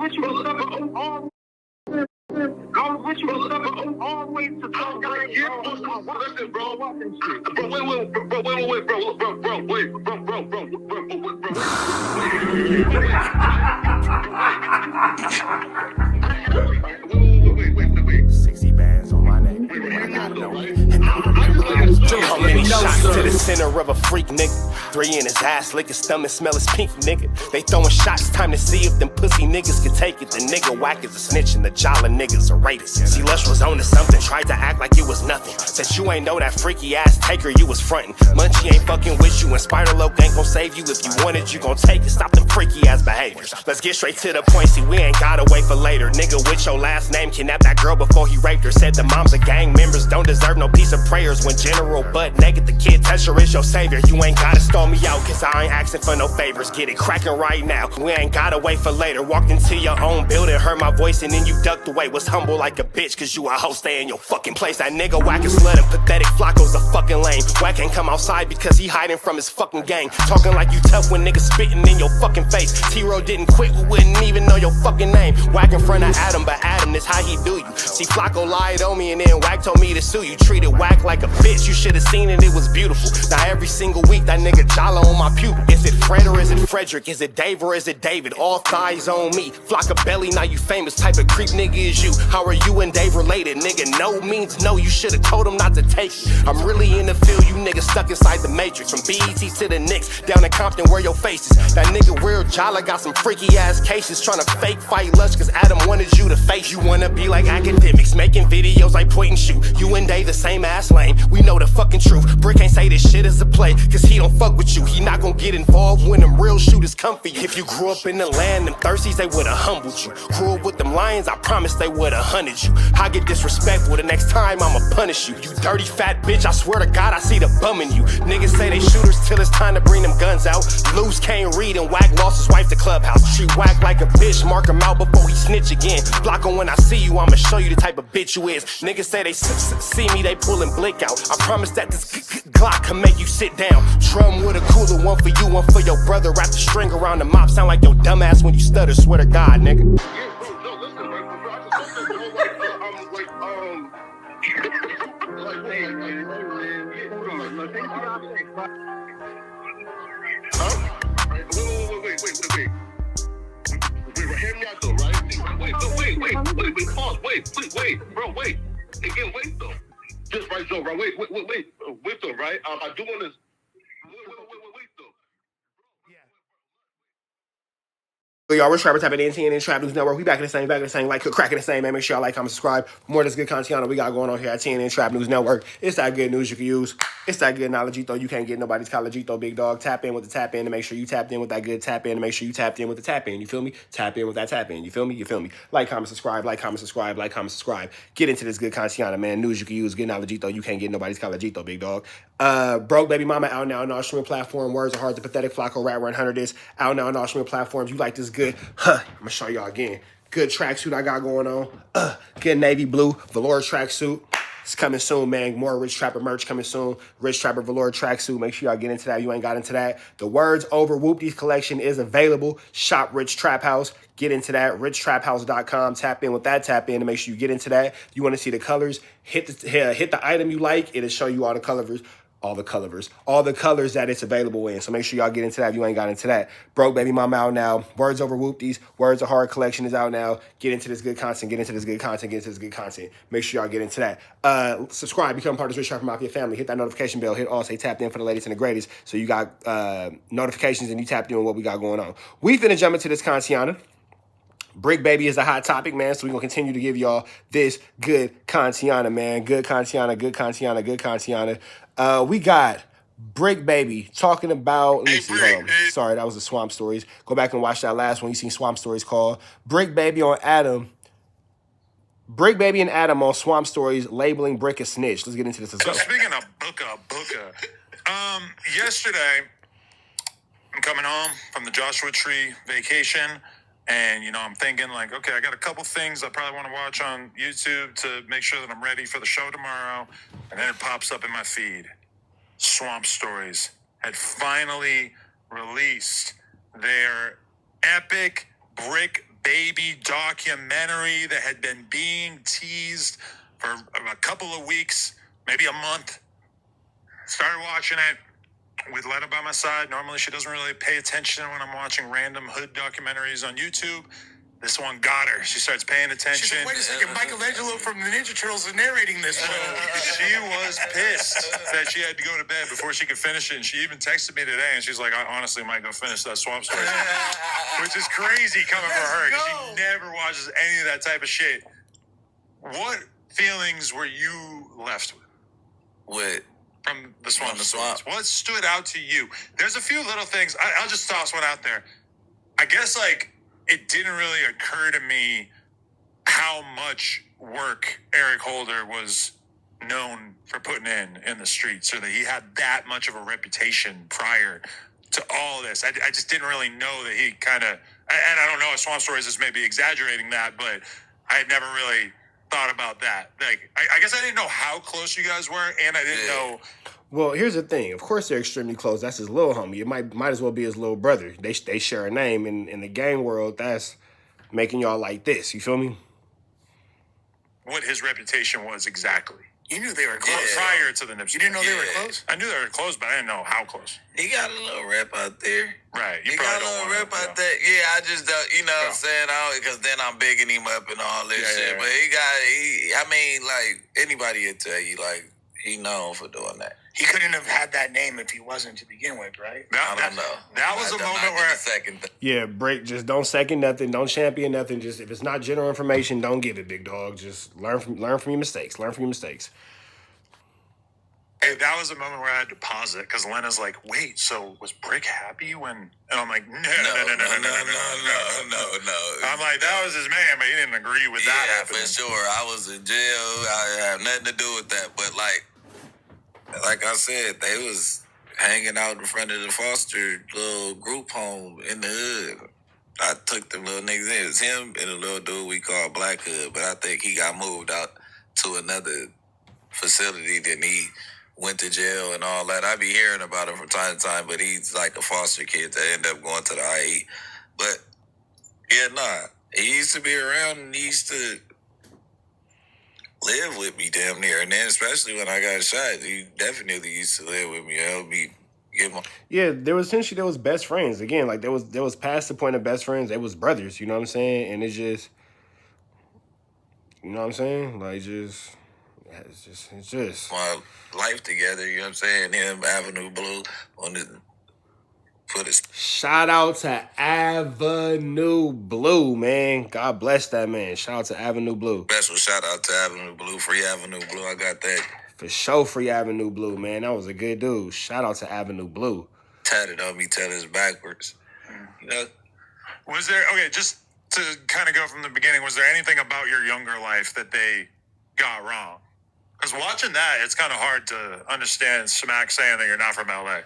with you, all go with you, always to talk. Listen, bro. Wait. 60 bands on my neck. I gotta know. How many shots to the center of a freak nigga? 3 in his ass, lick his stomach, smell his pink nigga. They throwing shots, time to see if them pussy niggas can take it. The nigga whack is a snitch and the jolly niggas are rapists. See, Lush was on to something, tried to act like it was nothing. Said you ain't know that freaky ass taker you was frontin'. Munchie ain't fucking with you and Spider-Loc ain't gon' save you. If you wanted, you gon' take it. Stop them freaky ass behaviors. Let's get straight to the point, see we ain't gotta wait for later. Nigga with your last name kidnapped that girl before he raped her. Said the moms of gang members don't deserve no piece of prayers. When general butt naked, the kid Tesher is your savior. You ain't gotta stall me out, cause I ain't asking for no favors. Get it cracking right now, we ain't gotta wait for later. Walked into your own building, heard my voice and then you ducked away. Was humble like a bitch, cause you a hoe, stay in your fucking place. That nigga whack is slut and pathetic, FLAKKO's a fucking lame. Whack ain't come outside because he hiding from his fucking gang. Talking like you tough when niggas spitting in your fucking face. T-Ro didn't quit, we wouldn't even know your fucking name. Whack in front of Adam, but Adam is how he do you. See, FLAKKO lied on me and then Whack told me to sue you. Treated Whack like a bitch, you should've seen it, it was beautiful. Now every single week that nigga jolly on my pupil. Is it Fred or is it Frederick? Is it Dave or is it David? All thighs on me, FLAKKO belly, now you famous. Type of creep nigga is you. How are you and Dave related? Nigga, no means no, you should've told him not to take it. I'm really in the field, you niggas stuck inside the matrix. From BET to the Knicks, down in Compton where your face is. That nigga real jolly got some freaky ass cases. Tryna fake fight Lush cause Adam wanted you to face. You wanna be like academics, making videos like point and shoot. You and Dave the same ass lane, we know the fucking truth. Bricc ain't say this shit is a play, cause he don't fuck with you. He not gon' get involved when them real shooters come for you. If you grew up in the land, them thirsties, they would've humbled you. Grew up with them lions, I promise they would've hunted you. I get disrespectful, the next time I'ma punish you. You dirty fat bitch, I swear to God I see the bum in you. Niggas say they shooters till it's time to bring them guns out. Loose can't read and Whack lost his wife to Clubhouse. Treat Whack like a bitch, mark him out before he snitch again. FLAKKO, when I see you, I'ma show you the type of bitch you is. Niggas say they see me, they pullin' blick out. I promise that this Glock can make you sit down. Drum with a cooler, one for you, one for your brother. Wrap the string around the mop, sound like your dumb ass when you stutter. Swear to God, nigga. Wait. Hear me out though, right? Pause. Wait, bro, wait. Again, wait though. Just right, Joe, right? Wait though, right? I do want to. Wait though. Y'all, we're Trapper tapping in TNN Trap News Network. We back in the same, like cracking the same, man. Make sure y'all like, comment, subscribe. For more of this good content we got going on here at TNN Trap News Network. It's that good news you can use. It's that good knowledge, though. You can't get nobody's college, though, big dog. Tap in with the tap in to make sure you tapped in with that good tap in to make sure you tapped in with the tap in. You feel me? Tap in with that tap in. You feel me? Like, comment, subscribe. Get into this good content, man. News you can use. Good knowledge, though. You can't get nobody's college, though, big dog. Broke Baby Mama out now on all streaming platform. Words are hard to pathetic. FLAKKO Rat Run 100 is out now on all streaming platforms. You like this good? I'm gonna show y'all again. Good tracksuit I got going on. Good navy blue velour tracksuit. It's coming soon, man. More Rich Trapper merch coming soon. Rich Trapper velour tracksuit. Make sure y'all get into that. You ain't got into that. The Words Over Whoopties collection is available. Shop Rich Trap House. Get into that. richtraphouse.com. Tap in with that. Tap in to make sure you get into that. You want to see the colors? Hit the item you like. It'll show you all the colors. All the colors that it's available in. So make sure y'all get into that if you ain't got into that. Broke Baby Mama out now. Words Over Whoopties. Words Are Hard collection is out now. Get into this good content. Make sure y'all get into that. Subscribe. Become part of the Rich Trapper Mafia family. Hit that notification bell. Hit all. Say tapped in for the latest and the greatest. So you got notifications and you tapped in with what we got going on. We finna jump into this content. Bricc Baby is a hot topic, man, so we're going to continue to give y'all this good content, man. Good content. We got Bricc Baby talking about, let me see, sorry, that was the Swamp Stories. Go back and watch that last one. You seen Swamp Stories called. Bricc Baby and Adam on Swamp Stories labeling Bricc a snitch. Let's get into this. Let's go. Speaking of booka, yesterday, I'm coming home from the Joshua Tree vacation. And, you know, I'm thinking like, okay, I got a couple things I probably want to watch on YouTube to make sure that I'm ready for the show tomorrow. And then it pops up in my feed. Swamp Stories had finally released their epic Bricc baby documentary that had been being teased for a couple of weeks, maybe a month. Started watching it with Lena by my side. Normally she doesn't really pay attention when I'm watching random hood documentaries on YouTube. This one got her. She starts paying attention. She's like, wait a second, Michelangelo from the Ninja Turtles is narrating this show. She was pissed that she had to go to bed before she could finish it. And she even texted me today, and she's like, I honestly might go finish that Swamp Story. Which is crazy coming from her, because she never watches any of that type of shit. What feelings were you left with? From the Swamp Stories? What stood out to you? There's a few little things. I'll just toss one out there. I guess, like, it didn't really occur to me how much work Eric Holder was known for putting in the streets, or that he had that much of a reputation prior to all this. I just didn't really know that he kind of, and I don't know if Swamp Stories is maybe exaggerating that, but I had never really thought about that. Like, I guess I didn't know how close you guys were, and I didn't know. Well, here's the thing. Of course, they're extremely close. That's his little homie. It might as well be his little brother. They share a name. In the gang world, that's making y'all like this. You feel me? What his reputation was exactly. You knew they were close. Prior to the Nipsey. You didn't know they were close? I knew they were close, but I didn't know how close. He got a little rep out there. Right. He got a little rep out there. Yeah, I just don't, you know what I'm saying? Because then I'm bigging him up and all this shit. Yeah. But I mean, like, anybody would tell you, like, he known for doing that. He couldn't have had that name if he wasn't to begin with, right? I don't know. That was a moment where... Yeah, Bricc, just don't second nothing. Don't champion nothing. Just, if it's not general information, don't give it, big dog. Just learn from your mistakes. Learn from your mistakes. Hey, that was a moment where I had to pause it, because Lena's like, wait, so was Bricc happy when... And I'm like, no. I'm like, that was his man, but he didn't agree with that happening. Yeah, for sure. I was in jail. I have nothing to do with that. But, like I said, they was hanging out in front of the Foster little group home in the hood. I took the little niggas in. It was him and a little dude we call Black Hood, but I think he got moved out to another facility. Then he went to jail and all that. I be hearing about him from time to time, but he's like a foster kid that ended up going to the IE. But, yeah, he used to be around, and he used to live with me damn near. And then especially when I got shot, he definitely used to live with me. Yeah, there was best friends. Again, like, there was past the point of best friends. They was brothers, you know what I'm saying? And it's just, you know what I'm saying? Like, it's just my life together, you know what I'm saying? Him, Avenue Blue, shout out to Avenue Blue, man. God bless that man. Shout out to Avenue Blue. Special shout out to Avenue Blue. Free Avenue Blue. I got that. For sure, free Avenue Blue, man. That was a good dude. Shout out to Avenue Blue. Tatted on me, tell us backwards. You know? Was there, okay, just to kind of go from the beginning, was there anything about your younger life that they got wrong? Because watching that, it's kind of hard to understand Smack saying that you're not from LA.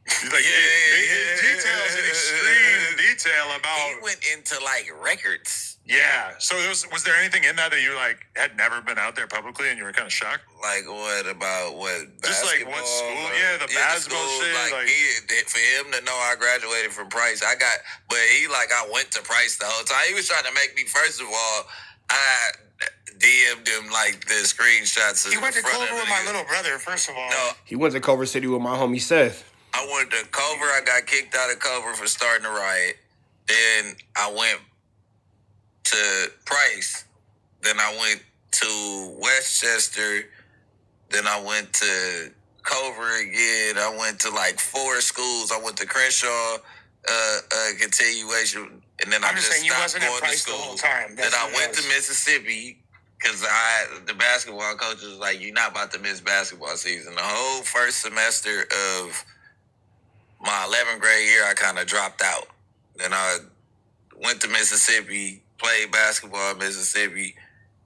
Like, details in extreme detail about... He went into, like, records. Yeah. So was there anything in that you, like, had never been out there publicly and you were kind of shocked? Like, what about what? Just, like, what school? Yeah, the basketball shit. Like, for him to know I graduated from Price, I went to Price the whole time. He was trying to make me, first of all, I DM'd him, like, the screenshots. He went to Culver with my little brother, first of all. No. He went to Culver City with my homie Seth. I went to Culver. I got kicked out of Culver for starting a riot. Then I went to Price. Then I went to Westchester. Then I went to Culver again. I went to like 4 schools. I went to Crenshaw, continuation. And then I'm I just saying you stopped wasn't going at to Price school. the whole time. Then I went to Mississippi. Because the basketball coach was like, you're not about to miss basketball season. The whole first semester of my 11th grade year, I kind of dropped out. Then I went to Mississippi, played basketball in Mississippi,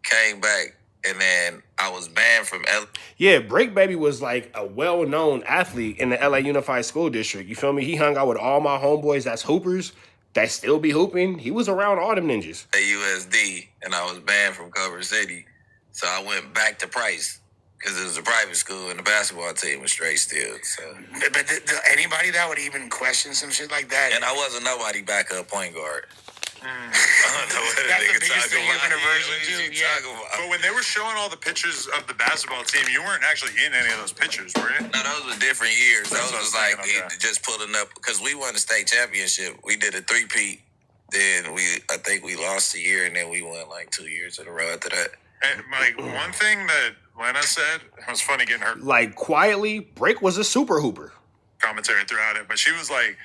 came back, and then I was banned from LA. Yeah, Bricc Baby was like a well-known athlete in the LA Unified School District. You feel me? He hung out with all my homeboys that's hoopers that still be hooping. He was around all them ninjas. At USD, and I was banned from Culver City. So I went back to Price. Because it was a private school and the basketball team was straight still. So. But anybody that would even question some shit like that? And I wasn't nobody backup point guard. I don't know what That's the nigga biggest thing you're gonna version What is to, he yeah. talking about? But when they were showing all the pictures of the basketball team, you weren't actually in any of those pictures, were you? No, those were different years. That's Those what I was was like thinking, okay. just pulling up because we won the state championship. We did a 3-peat. Then I think we lost a year, and then we won like 2 years in a row after that. And like one thing that Lena said, it was funny getting her Like, quietly, Bricc was a super hooper. commentary throughout it, but she was like,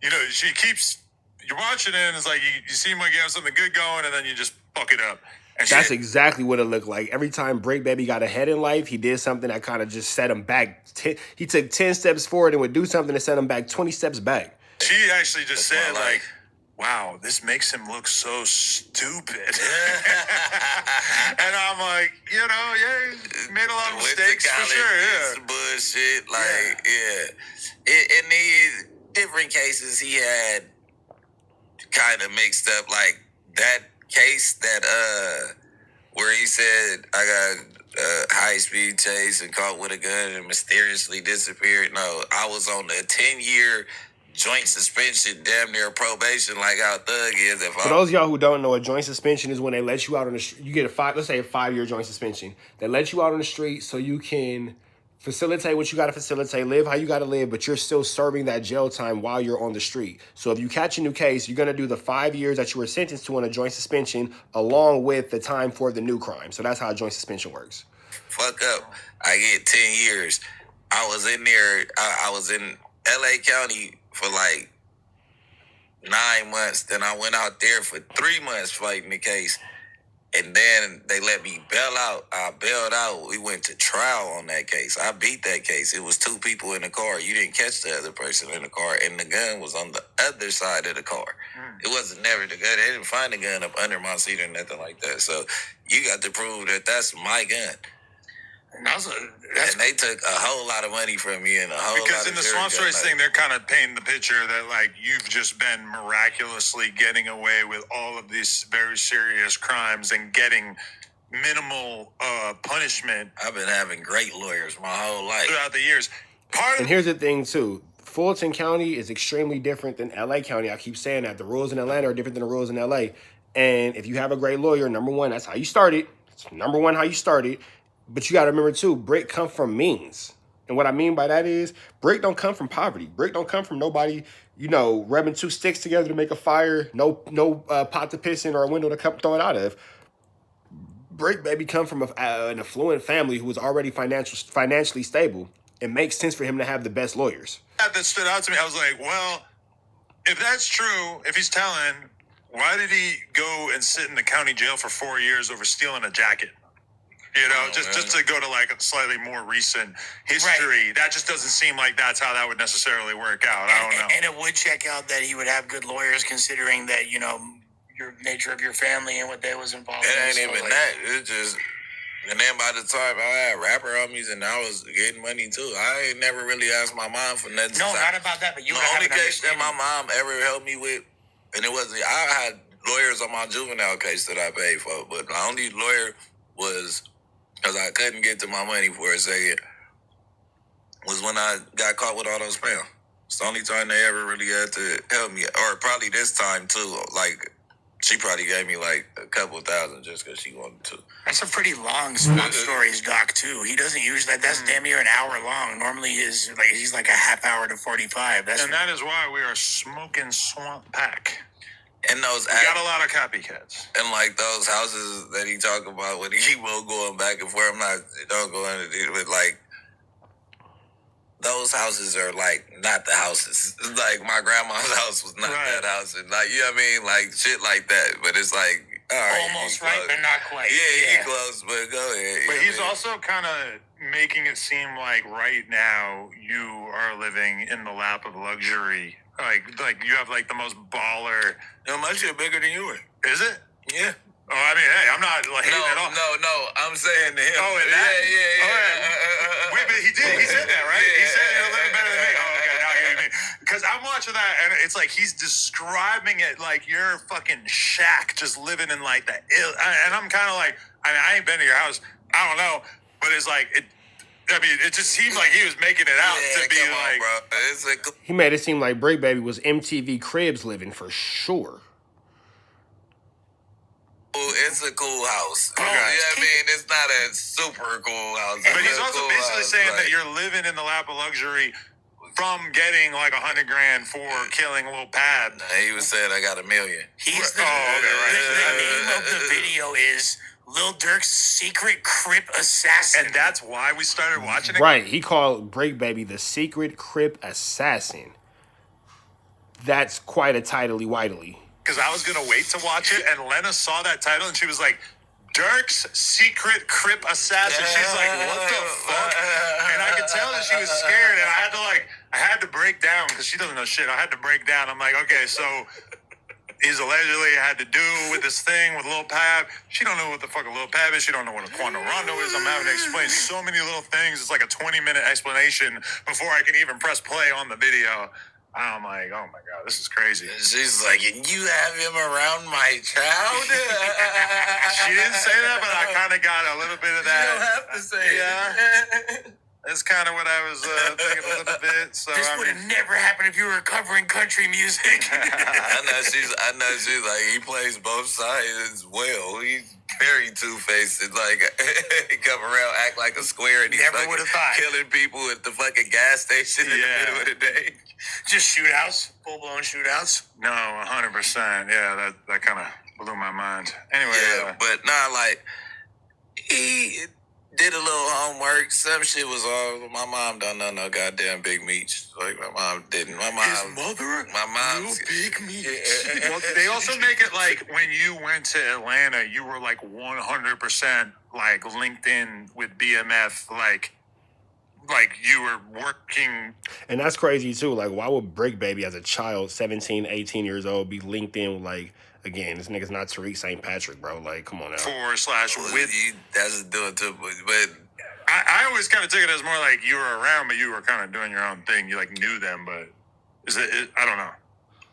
you know, she keeps, you're watching it and it's like, you seem like you have something good going and then you just fuck it up. And That's exactly what it looked like. Every time Bricc Baby got ahead in life, he did something that kind of just set him back. He took 10 steps forward and would do something to set him back 20 steps back. She actually just That's said, my like, life. wow, this makes him look so stupid. And I'm like, you know, yeah, he made a lot of Went to mistakes for college, sure. did Yeah. some bullshit. Like, in these different cases, he had kind of mixed up, like that case that where he said I got high speed chase and caught with a gun and mysteriously disappeared. No, I was on the 10-year joint suspension, damn near probation, like how Thug is. For those of y'all who don't know, a joint suspension is when they let you out on the street. You get let's say a 5-year joint suspension. They let you out on the street so you can facilitate what you got to facilitate, live how you got to live, but you're still serving that jail time while you're on the street. So if you catch a new case, you're going to do the 5 years that you were sentenced to on a joint suspension along with the time for the new crime. So that's how a joint suspension works. Fuck up. I get 10 years. I was in there. I was in L.A. County for like 9 months. Then I went out there for 3 months fighting the case. And then they let me bail out. I bailed out. We went to trial on that case. I beat that case. It was 2 people in the car. You didn't catch the other person in the car. And the gun was on the other side of the car. It wasn't never the gun. They didn't find the gun up under my seat or nothing like that. So you got to prove that that's my gun. And that's And they took a whole lot of money from me and a whole lot Because of in the jury Swamp Stories gun thing, they're kind of painting the picture that, like, you've just been miraculously getting away with all of these very serious crimes and getting minimal punishment I've been having great lawyers my whole life. throughout the years. And here's the thing, too. Fulton County is extremely different than L.A. County. I keep saying that. The rules in Atlanta are different than the rules in L.A. And if you have a great lawyer, number one, that's how you started. It's number one how you started. But you got to remember, too, Bricc come from means. And what I mean by that is Bricc don't come from poverty. Bricc don't come from nobody, you know, rubbing 2 sticks together to make a fire, no pot to piss in or a window to come throw it out of. Bricc Baby come from an affluent family who was already financially stable. It makes sense for him to have the best lawyers. That stood out to me. I was like, well, if that's true, if he's telling, why did he go and sit in the county jail for 4 years over stealing a jacket? You know, just to go to like a slightly more recent history. Right. That just doesn't seem like that's how that would necessarily work out. I don't know. And it would check out that he would have good lawyers, considering that, you know, your nature of your family and what they was involved in. It ain't So, even like, that. It's just, and then by the time I had rapper homies and I was getting money too, I ain't never really asked my mom for nothing. No, not about that, but you the would have only an case that understanding. my mom ever helped me with, and it wasn't, I had lawyers on my juvenile case that I paid for, but the only lawyer was, because I couldn't get to my money for a second, was when I got caught with all those pounds. It's the only time they ever really had to help me. Or probably this time too. Like, she probably gave me like a couple $1,000 just because she wanted to. That's a pretty long Swamp Stories doc too. He doesn't usually, that's damn near an hour long. Normally he's like a half hour to 45. And that is why we are smoking Swamp Pack. And those We got a lot of copycats. and like those houses that he talk about when he keep on going back and forth. Don't go into it, but like those houses are like not the houses. Like my grandma's house was not Right. that house, and like, you know what I mean, like shit like that. But it's like, all right, almost you right, close. but not quite. Yeah, he close, but go ahead. But you he's know what I mean? also kind of making it seem like right now you are living in the lap of luxury. Like you have like the most baller. No, my shit bigger than yours. Is it? Yeah. Oh, I mean, hey, I'm not like hating at all. No, I'm saying to him. Oh, and that? Yeah. Wait, but he did. He said that, right? Yeah. He said you're living better than me. Oh, okay, now I get what you mean. Because I'm watching that, and it's like he's describing it like you're fucking shack, just living in like the ill. And I'm kind of like, I mean, I ain't been to your house. I don't know, but it's like it. I mean, it just seemed like he was making it out to be like. Bro. He made it seem like Bricc Baby was MTV Cribs living for sure. it's a cool house. Okay. You know what I mean? It's not a super cool house. But It's he's a also cool basically house, saying like- that you're living in the lap of luxury from getting like $100,000 for killing Lil Pab. He was saying I got $1 million. He's the, Oh, okay, right. the name of the video is Lil Durk's Secret Crip Assassin. And that's why we started watching it. Right. He called Bricc Baby the secret Crip assassin. That's quite a tidily widely. Because I was going to wait to watch it, and Lena saw that title, and she was like, Durk's Secret Crip Assassin. She's like, what the fuck? And I could tell that she was scared, and I had to break down, because she doesn't know shit. I had to break down. I'm like, okay, so he's allegedly had to do with this thing with Lil Pab. She don't know what the fuck a Lil Pab is. She don't know what a Quantum Rondo is. I'm having to explain so many little things. It's like a 20-minute explanation before I can even press play on the video. I'm like, oh my God, this is crazy. She's like, and you have him around my child? She didn't say that, but I kind of got a little bit of that. You don't have to say Yeah. That's kind of what I was thinking a little bit. So This would have never happened if you were covering country music. I know she's like, he plays both sides as well. He's very two-faced. Like, he come around, act like a square, and he's Never fucking would've thought. killing people at the fucking gas station in the middle of the day. Just shootouts, full-blown shootouts. No, 100%. Yeah, that kind of blew my mind. Anyway, Yeah, but nah, like, he did a little homework. Some shit was all. My mom don't know no goddamn Big Meech. Like, my mom didn't. My mom. his mother, My mom's. Big Meech. Well, they also make it like when you went to Atlanta, you were like 100% like linked in with BMF, like you were working. And that's crazy too. Like, why would Bricc Baby as a child, 17, 18 years old, be linked in with, like, again, this nigga's not Tariq St. Patrick, bro. Like, come on now. with. That's doing too, but I always kind of took it as more like you were around, but you were kind of doing your own thing. You like knew them, but I don't know.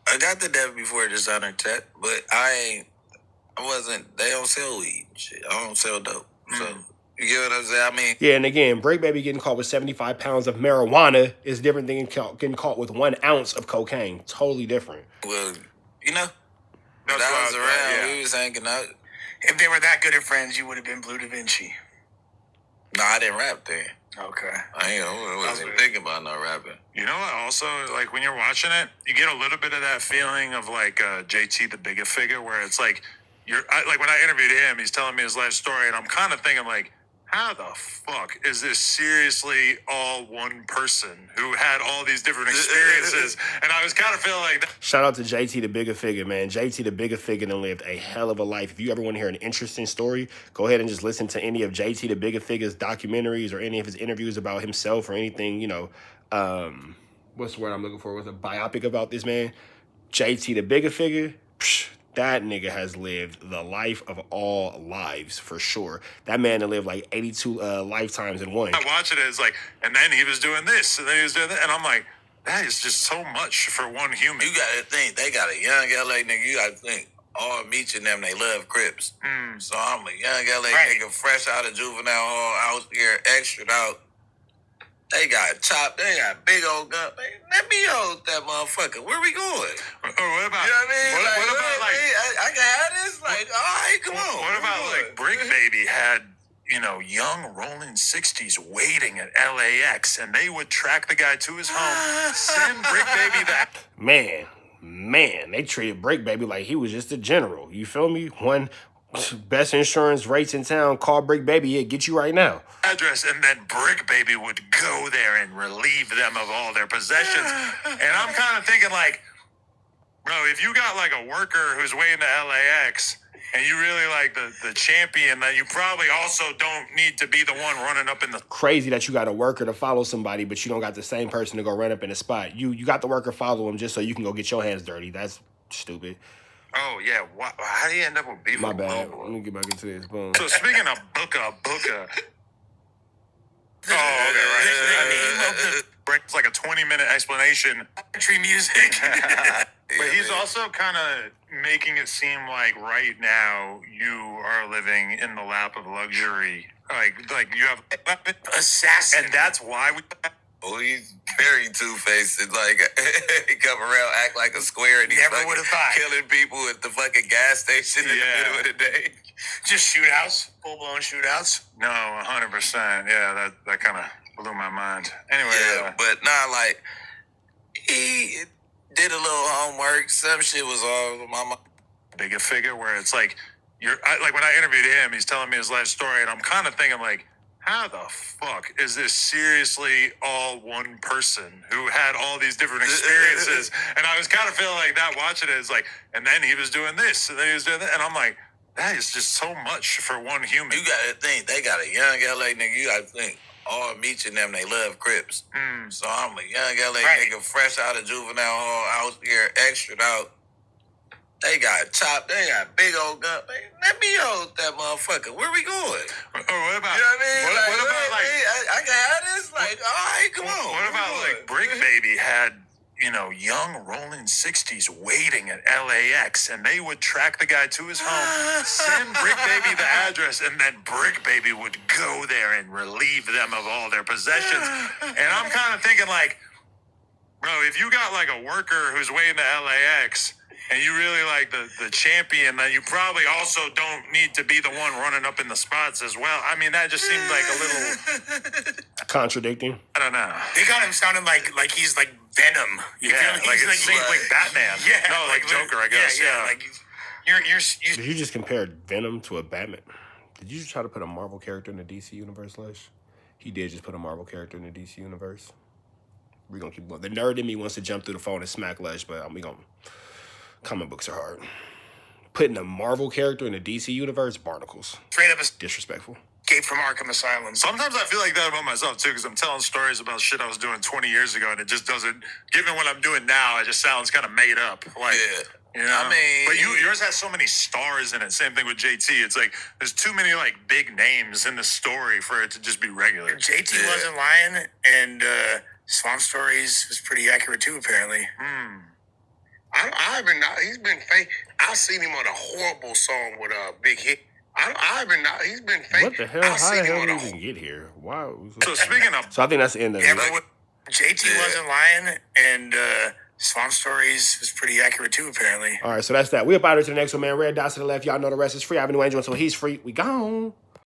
I got the death before Dishonored Tech, but I wasn't. They don't sell weed. Shit. I don't sell dope. So you get what I'm saying? I mean, Yeah, and again, Bricc Baby getting caught with 75 pounds of marijuana is different than getting caught with 1 ounce of cocaine. Totally different. well, you know, That's when I why was I- around, yeah. we was hanging out. If they were that good at friends, you would have been Blue Da Vinci. No, I didn't rap then. Okay. I wasn't even thinking about no rapping. You know what? Also, like when you're watching it, you get a little bit of that feeling of like JT the Bigger Figure, where it's like like when I interviewed him, he's telling me his life story, and I'm kind of thinking like, how the fuck is this seriously all one person who had all these different experiences? And I was kind of feeling like that. Shout out to JT the Bigger Figure, man. JT the Bigger Figure done lived a hell of a life. If you ever want to hear an interesting story, go ahead and just listen to any of JT the Bigger Figure's documentaries or any of his interviews about himself or anything, you know, what's the word I'm looking for? With a biopic about this man. JT the Bigger Figure, that nigga has lived the life of all lives, for sure. That man done lived like 82 lifetimes in one. I watch it as like, and then he was doing this, and then he was doing that, and I'm like, that is just so much for one human. You gotta think, they got a young LA nigga. You gotta think, all Meech and them, they love Crips. So I'm a young LA nigga, fresh out of juvenile hall, out here, extra out. They got chopped. They got big old gun. Let me hold that motherfucker. Where we going? Or what about, You know what I mean? what about like, I can have this? Like, all right, come on. what about like Bricc Baby had, you know, young rolling 60s waiting at LAX, and they would track the guy to his home, send Bricc Baby back. Man, they treated Bricc Baby like he was just a general. You feel me? One best insurance rates in town. Call Bricc Baby, it get you right now. Address, and then Bricc Baby would go there and relieve them of all their possessions. And I'm kind of thinking like, bro, if you got like a worker who's waiting to LAX and you really like the champion, then you probably also don't need to be the one running up in the... Crazy that you got a worker to follow somebody, but you don't got the same person to go run up in the spot. You got the worker follow him just so you can go get your hands dirty. That's stupid. Oh, yeah. How do you end up with beef? My with bad. Lobo? Let me get back into this. Boom. So speaking of Booka. Oh, okay, right. It's like a 20-minute explanation. Country music. But he's also kind of making it seem like right now you are living in the lap of luxury. Like you have Assassin. and that's why we... Oh, he's very two-faced. Like, he come around, act like a square, and he's Never fucking would've thought. killing people at the fucking gas station in the middle of the day. Just shootouts, full blown shootouts. No, 100%. Yeah, that kind of blew my mind. Anyway, Yeah, but nah, like he did a little homework. Some shit was off. Mama. bigger figure where it's like like when I interviewed him, he's telling me his life story, and I'm kind of thinking like, how the fuck is this seriously all one person who had all these different experiences? And I was kind of feeling like that watching it. It's like, and then he was doing this, and then he was doing that, and I'm like, that is just so much for one human. You gotta think they got a young LA nigga. You gotta think all Meech and them, they love Crips. So I'm a young LA nigga, fresh out of juvenile hall, out here, extra out. They got chopped. They got big old gun. Let me hold that motherfucker. Where we going? What about? You know what I mean? What about like? I can have this. Like, all right, come on. What about like Bricc Baby had, you know, young rolling 60s waiting at LAX, and they would track the guy to his home, send Bricc Baby the address, and then Bricc Baby would go there and relieve them of all their possessions. And I'm kind of thinking like, bro, if you got like a worker who's waiting at LAX, and you really like the champion, then you probably also don't need to be the one running up in the spots as well. I mean, that just seemed like a little contradicting. I don't know. They got him sounding like he's like Venom. You feel me? like He's it's like Batman. Yeah, no, like Joker, I guess. Yeah. Like you're Did you just compare Venom to a Batman? Did you just try to put a Marvel character in the DC universe, Lesh? He did just put a Marvel character in the DC universe. We're gonna keep going. The nerd in me wants to jump through the phone and smack Lesh, but we gonna. Comic books are hard. Putting a Marvel character in the DC universe, barnacles. straight up Disrespectful. escape from Arkham Asylum. Sometimes I feel like that about myself too, because I'm telling stories about shit I was doing 20 years ago, and it just doesn't. Given what I'm doing now, it just sounds kind of made up. Like, Yeah. you know? I mean, but yours has so many stars in it. Same thing with JT. It's like there's too many like big names in the story for it to just be regular. JT wasn't lying, and Swamp Stories was pretty accurate too, apparently. I haven't. He's been fake. I've seen him on a horrible song with a Big Hit. I haven't. He's been fake. What the hell? How the hell did he even get here? Why? So speaking of, So I think that's the end of Yeah, it. but JT wasn't lying, and Swamp Stories was pretty accurate too, apparently. All right, so that's that. We up out here to the next one, man. Red dots to the left. Y'all know the rest is free. Avenue Angel, so he's free. We gone.